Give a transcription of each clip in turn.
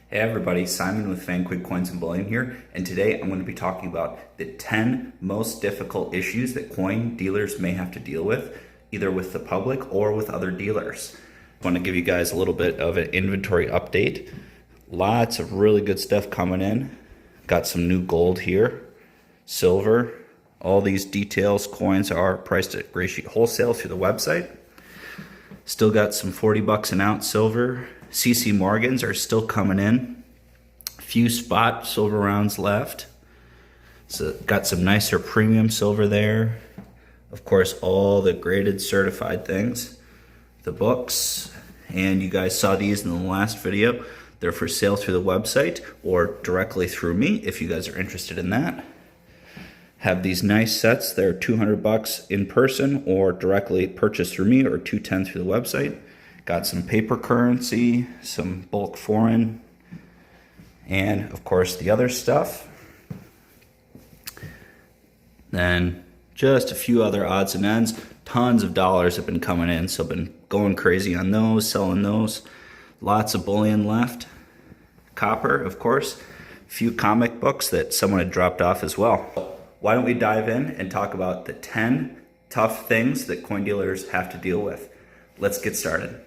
Hey everybody, Simon with Quigg Coins and Bullion here, and today I'm going to be talking about the 10 most difficult issues that coin dealers may have to deal with, either with the public or with other dealers. I want to give you guys a little bit of an inventory update. Lots of really good stuff coming in. Got some new gold here, silver. All these details, coins are priced at Gray Sheet Wholesale through the website. Still got some 40 bucks an ounce silver. CC Morgans are still coming in. A few spot silver rounds left. So got some nicer premium silver there. Of course, all the graded certified things. The books, and you guys saw these in the last video. They're for sale through the website or directly through me if you guys are interested in that. Have these nice sets. They're 200 bucks in person or directly purchased through me, or 210 through the website. Got some paper currency, some bulk foreign, and of course the other stuff. Then just a few other odds and ends. Tons of dollars have been coming in, so I've been going crazy on those, selling those. Lots of bullion left. Copper, of course. A few comic books that someone had dropped off as well. Why don't we dive in and talk about the 10 tough things that coin dealers have to deal with. Let's get started.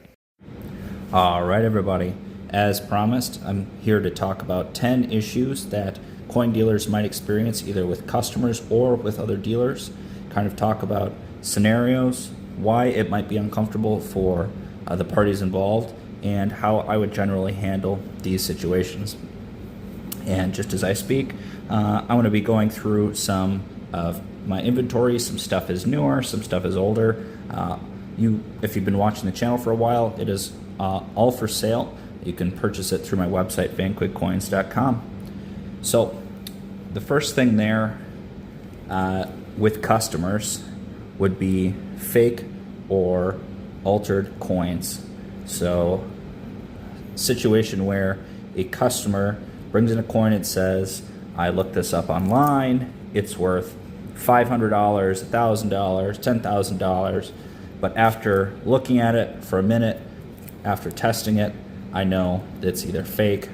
All right, everybody. As promised, I'm here to talk about 10 issues that coin dealers might experience either with customers or with other dealers. Kind of talk about scenarios, why it might be uncomfortable for the parties involved, and how I would generally handle these situations. And just as I speak, I'm going to be going through some of my inventory. Some stuff is newer, some stuff is older. If you've been watching the channel for a while, it is all for sale. You can purchase it through my website, vanquigcoins.com. So the first thing there with customers would be fake or altered coins. So situation where a customer brings in a coin and says, I looked this up online, it's worth $500, $1,000, $10,000, but after looking at it for a minute, after testing it, I know it's either fake,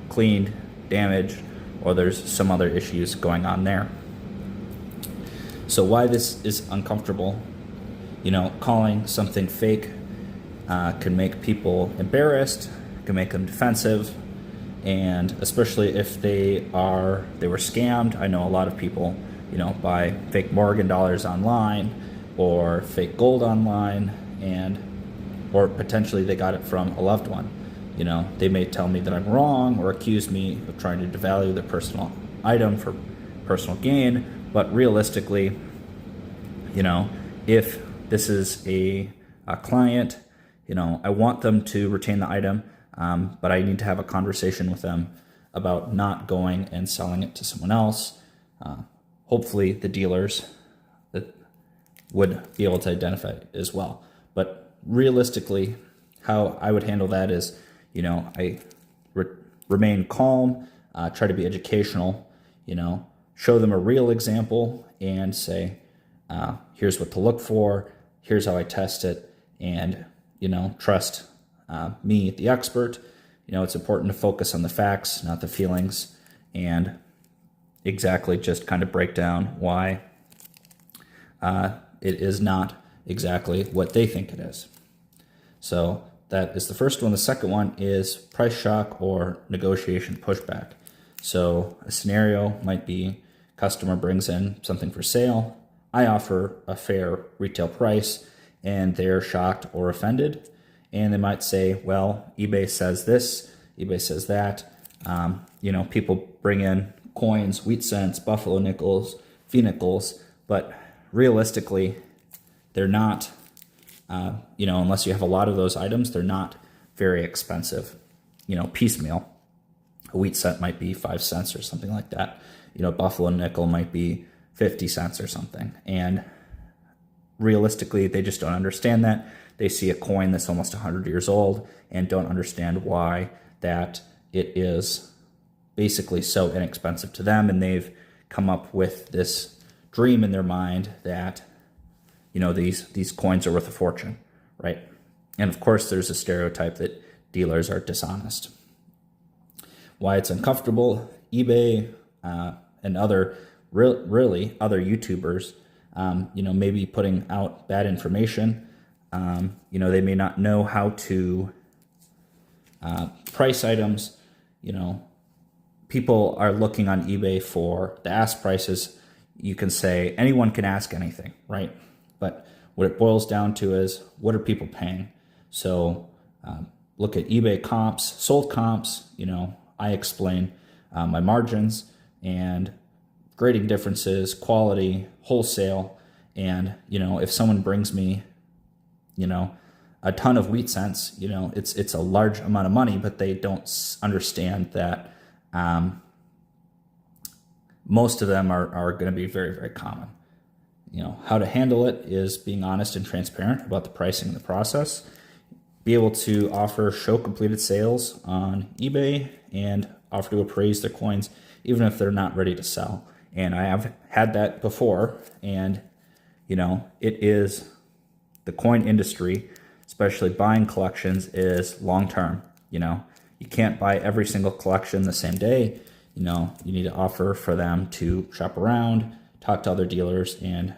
cleaned, damaged, or there's some other issues going on there. So why this is uncomfortable, calling something fake can make people embarrassed, can make them defensive, and especially if they were scammed. I know a lot of people, buy fake Morgan dollars online or fake gold online, or potentially they got it from a loved one. They may tell me that I'm wrong or accuse me of trying to devalue their personal item for personal gain. But realistically, if this is a client, I want them to retain the item, but I need to have a conversation with them about not going and selling it to someone else. Hopefully the dealers that would be able to identify it as well. But realistically, how I would handle that is, I remain calm, try to be educational, show them a real example and say, here's what to look for, here's how I test it, and, trust me, the expert. It's important to focus on the facts, not the feelings, and exactly just kind of break down why it is not exactly what they think it is. So that is the first one. The second one is price shock or negotiation pushback. So a scenario might be customer brings in something for sale. I offer a fair retail price and they're shocked or offended. And they might say, well, eBay says this, eBay says that. People bring in coins, wheat cents, buffalo nickels, fee nickels, but realistically, they're not, unless you have a lot of those items, they're not very expensive. Piecemeal. A wheat cent might be 5 cents or something like that. Buffalo nickel might be 50 cents or something. And realistically, they just don't understand that. They see a coin that's almost 100 years old and don't understand why that it is basically so inexpensive to them. And they've come up with this dream in their mind that, these coins are worth a fortune, right? And of course, there's a stereotype that dealers are dishonest. Why it's uncomfortable, eBay and other really other YouTubers, maybe putting out bad information. They may not know how to price items. People are looking on eBay for the ask prices. You can say anyone can ask anything, right? But what it boils down to is, what are people paying? So look at eBay comps, sold comps. I explain my margins and grading differences, quality, wholesale. And, if someone brings me, a ton of wheat cents, it's a large amount of money, but they don't understand that most of them are going to be very, very common. How to handle it is being honest and transparent about the pricing and the process. Be able to show completed sales on eBay and offer to appraise their coins, even if they're not ready to sell. And I have had that before. And, it is the coin industry, especially buying collections, is long-term. You can't buy every single collection the same day. You need to offer for them to shop around, talk to other dealers, and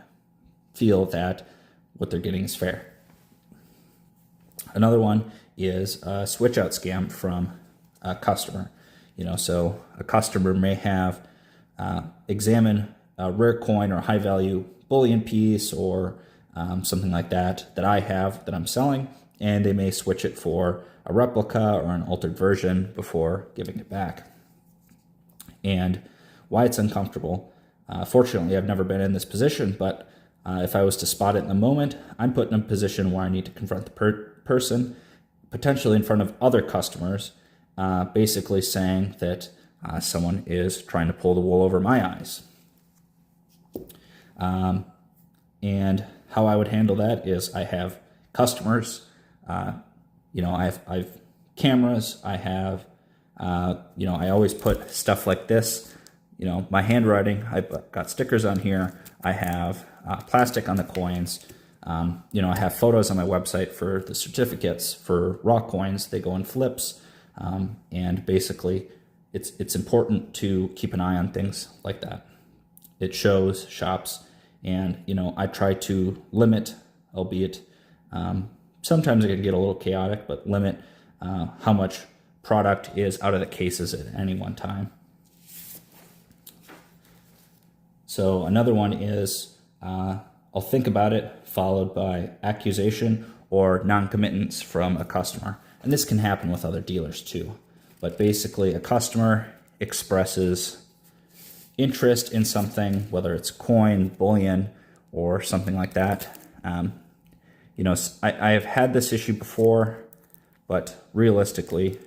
feel that what they're getting is fair. Another one is a switch out scam from a customer. So a customer may have examine a rare coin or high value bullion piece or something like that I have that I'm selling, and they may switch it for a replica or an altered version before giving it back. And why it's uncomfortable. Fortunately, I've never been in this position, but if I was to spot it in the moment, I'm put in a position where I need to confront the person, potentially in front of other customers, basically saying that someone is trying to pull the wool over my eyes. And how I would handle that is, I have customers, I have cameras, I have, I always put stuff like this, my handwriting, I've got stickers on here, I have plastic on the coins, I have photos on my website for the certificates for raw coins. They go in flips, and basically it's important to keep an eye on things like that. It shows shops, and I try to limit, albeit sometimes it can get a little chaotic, but limit how much product is out of the cases at any one time. So another one is I'll think about it, followed by accusation or non-committance from a customer. And this can happen with other dealers too. But basically, a customer expresses interest in something, whether it's coin, bullion, or something like that. I have had this issue before, but realistically,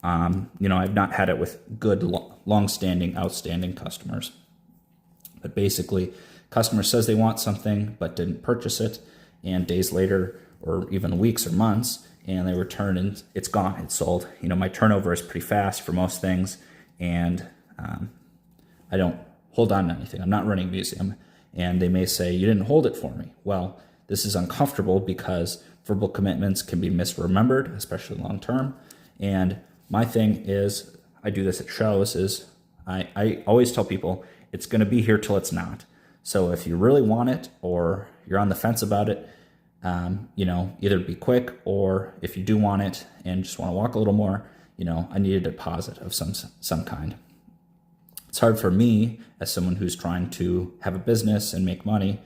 I've not had it with good, long-standing, outstanding customers. But basically, customer says they want something but didn't purchase it, and days later, or even weeks or months, and they return and it's gone, it's sold. My turnover is pretty fast for most things, and I don't hold on to anything. I'm not running a museum. And they may say, you didn't hold it for me. Well, this is uncomfortable because verbal commitments can be misremembered, especially long term. And my thing is, I do this at shows, is I always tell people it's going to be here till it's not. So if you really want it, or you're on the fence about it, either be quick, or if you do want it and just want to walk a little more, I need a deposit of some kind. It's hard for me, as someone who's trying to have a business and make money,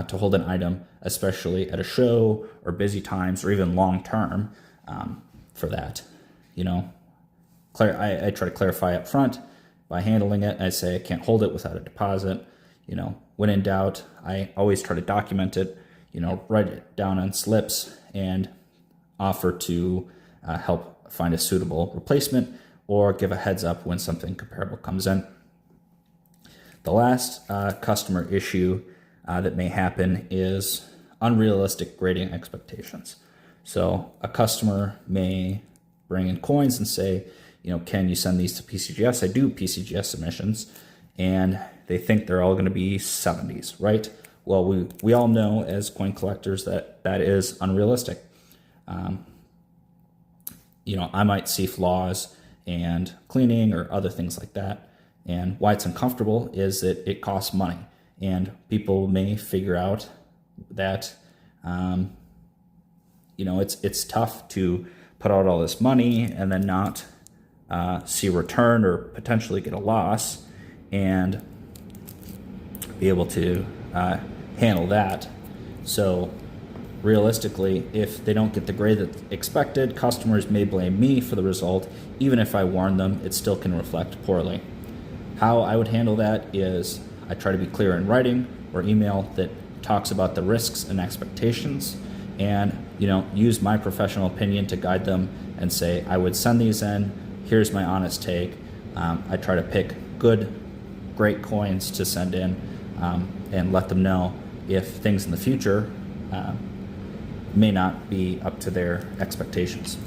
to hold an item, especially at a show or busy times, or even long term, for that. I try to clarify up front by handling it. I say I can't hold it without a deposit. When in doubt, I always try to document it, write it down on slips, and offer to help find a suitable replacement, or give a heads up when something comparable comes in. The last customer issue that may happen is unrealistic grading expectations. So a customer may bring in coins and say, can you send these to PCGS? I do PCGS submissions, and they think they're all going to be 70s, right? Well, we all know as coin collectors that is unrealistic. I might see flaws and cleaning or other things like that. And why it's uncomfortable is that it costs money, and people may figure out that it's tough to put out all this money and then not see a return or potentially get a loss, and be able to handle that. So realistically, if they don't get the grade that's expected, customers may blame me for the result. Even if I warn them, it still can reflect poorly. How I would handle that is I try to be clear in writing or email that talks about the risks and expectations, and use my professional opinion to guide them and say, I would send these in, here's my honest take. I try to pick great coins to send in, and let them know if things in the future may not be up to their expectations.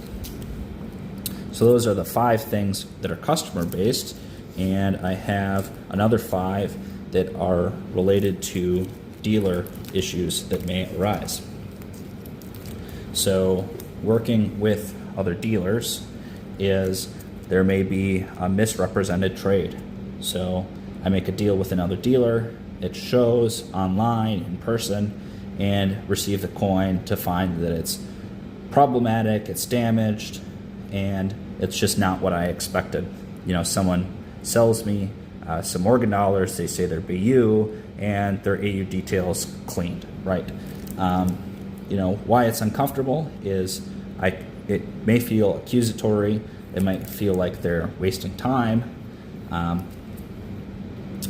So those are the 5 things that are customer based, and I have another 5 that are related to dealer issues that may arise. So working with other dealers is there may be a misrepresented trade. So I make a deal with another dealer, it shows online, in person, and receive the coin to find that it's problematic, it's damaged, and it's just not what I expected. Someone sells me some Morgan dollars, they say they're BU, and their AU details cleaned, right? Why it's uncomfortable is it may feel accusatory, it might feel like they're wasting time,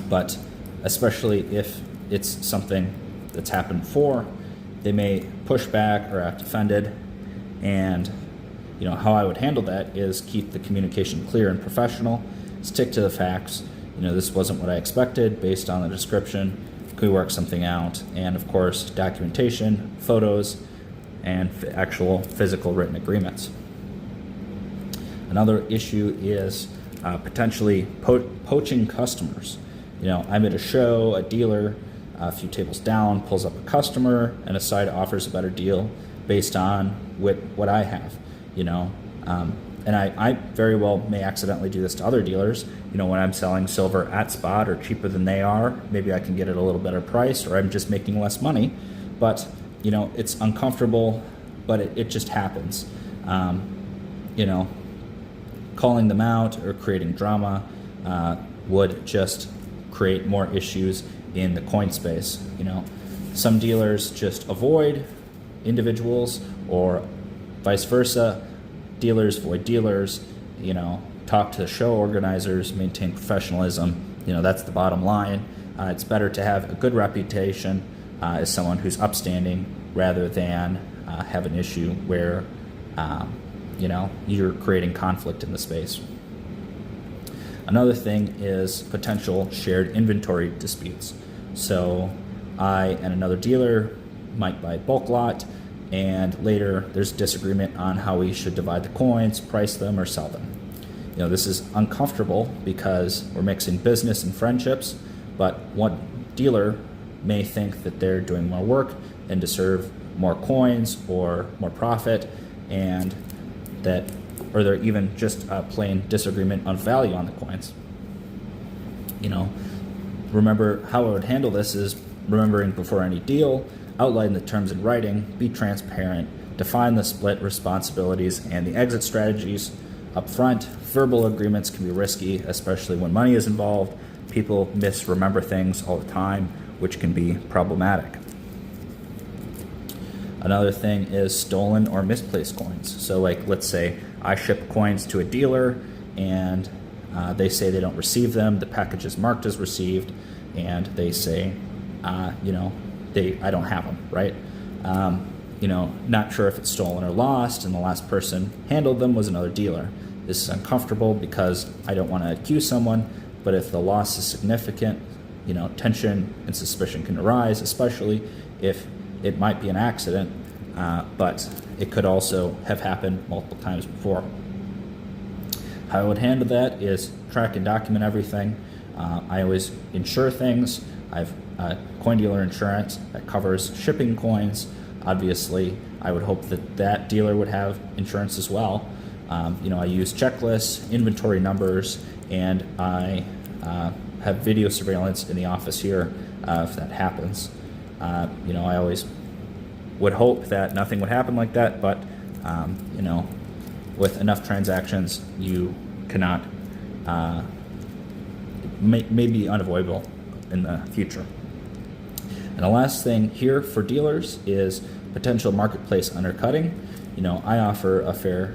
but especially if it's something that's happened before, they may push back or act offended. And how I would handle that is keep the communication clear and professional, stick to the facts. This wasn't what I expected based on the description. Can we work something out? And of course, documentation, photos, and actual physical written agreements. Another issue is potentially poaching customers. I'm at a show, a dealer a few tables down pulls up a customer and a side offers a better deal based on what I have, and I very well may accidentally do this to other dealers. When I'm selling silver at spot or cheaper than they are, maybe I can get it a little better price, or I'm just making less money. But it's uncomfortable, but it just happens. Calling them out or creating drama would just create more issues in the coin space. Some dealers just avoid individuals, or vice versa. Dealers avoid dealers. Talk to show organizers, maintain professionalism. That's the bottom line. It's better to have a good reputation as someone who's upstanding rather than have an issue where you're creating conflict in the space. Another thing is potential shared inventory disputes. So I and another dealer might buy a bulk lot, and later there's disagreement on how we should divide the coins, price them, or sell them. This is uncomfortable because we're mixing business and friendships, but one dealer may think that they're doing more work and deserve more coins or more profit, and or they're even just a plain disagreement on value on the coins. Remember how I would handle this is remembering before any deal, outline the terms in writing, be transparent, define the split responsibilities and the exit strategies up front. Verbal agreements can be risky, especially when money is involved. People misremember things all the time, which can be problematic. Another thing is stolen or misplaced coins. So let's say I ship coins to a dealer and they say they don't receive them. The package is marked as received, and they say, I don't have them, right? Not sure if it's stolen or lost, and the last person handled them was another dealer. This is uncomfortable because I don't want to accuse someone, but if the loss is significant, tension and suspicion can arise, especially if it might be an accident, but it could also have happened multiple times before. How I would handle that is track and document everything. I always insure things. I have coin dealer insurance that covers shipping coins. Obviously, I would hope that dealer would have insurance as well. I use checklists, inventory numbers, and I have video surveillance in the office here if that happens. I always would hope that nothing would happen like that, but with enough transactions, you cannot, may be unavoidable in the future. And the last thing here for dealers is potential marketplace undercutting. I offer a fair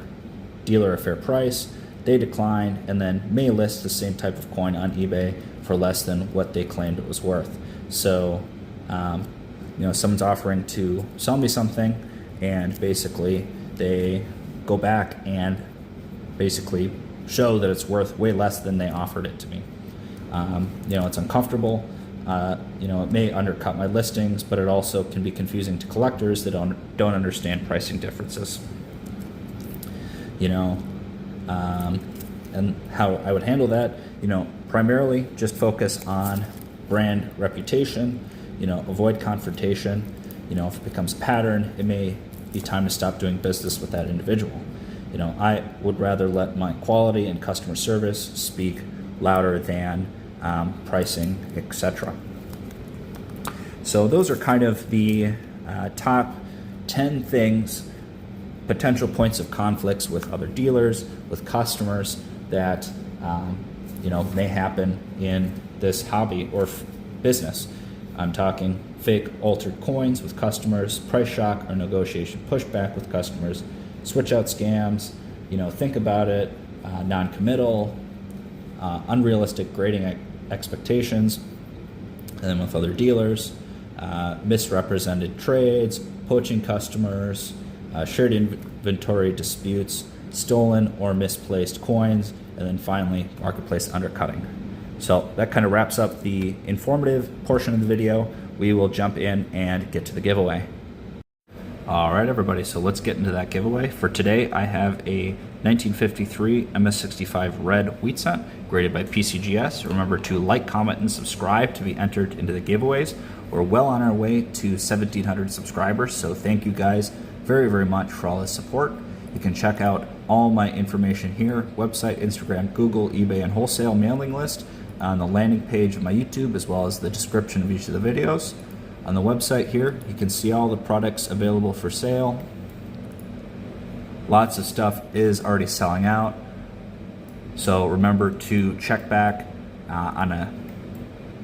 price, they decline, and then may list the same type of coin on eBay for less than what they claimed it was worth. So, someone's offering to sell me something, and basically they go back and basically show that it's worth way less than they offered it to me. It's uncomfortable. It may undercut my listings, but it also can be confusing to collectors that don't understand pricing differences. And how I would handle that, primarily just focus on brand reputation, avoid confrontation. If it becomes a pattern, it may be time to stop doing business with that individual. I would rather let my quality and customer service speak louder than pricing, etc. So those are kind of the top 10 things, potential points of conflicts with other dealers, with customers that may happen in this hobby or business. I'm talking fake altered coins with customers, price shock or negotiation pushback with customers, switch out scams, think about it, non-committal, unrealistic grading expectations, and then with other dealers, misrepresented trades, poaching customers, shared inventory disputes, stolen or misplaced coins, and then finally marketplace undercutting. So that kind of wraps up the informative portion of the video. We will jump in and get to the giveaway. All right, everybody, so let's get into that giveaway. For today, I have a 1953 MS65 red wheat cent graded by PCGS. Remember to like, comment, and subscribe to be entered into the giveaways. We're well on our way to 1,700 subscribers, so thank you guys very, very much for all the support. You can check out all my information here, website, Instagram, Google, eBay, and wholesale mailing list on the landing page of my YouTube, as well as the description of each of the videos. On the website here, you can see all the products available for sale. Lots of stuff is already selling out. So remember to check back on a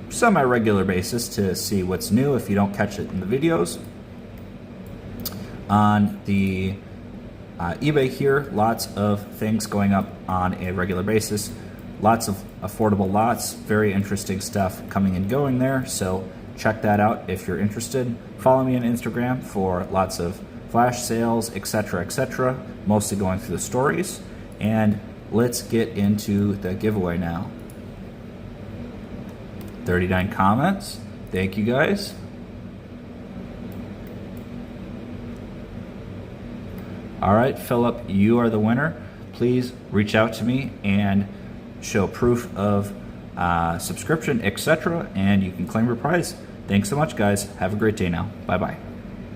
semi-regular basis to see what's new if you don't catch it in the videos. On the eBay here, lots of things going up on a regular basis. Lots of affordable lots, very interesting stuff coming and going there. So check that out if you're interested. Follow me on Instagram for lots of flash sales, etc., mostly going through the stories. And let's get into the giveaway now. 39 comments. Thank you guys. All right, Philip, you are the winner. Please reach out to me and show proof of subscription, etc., and you can claim your prize. Thanks so much, guys. Have a great day now. Bye-bye.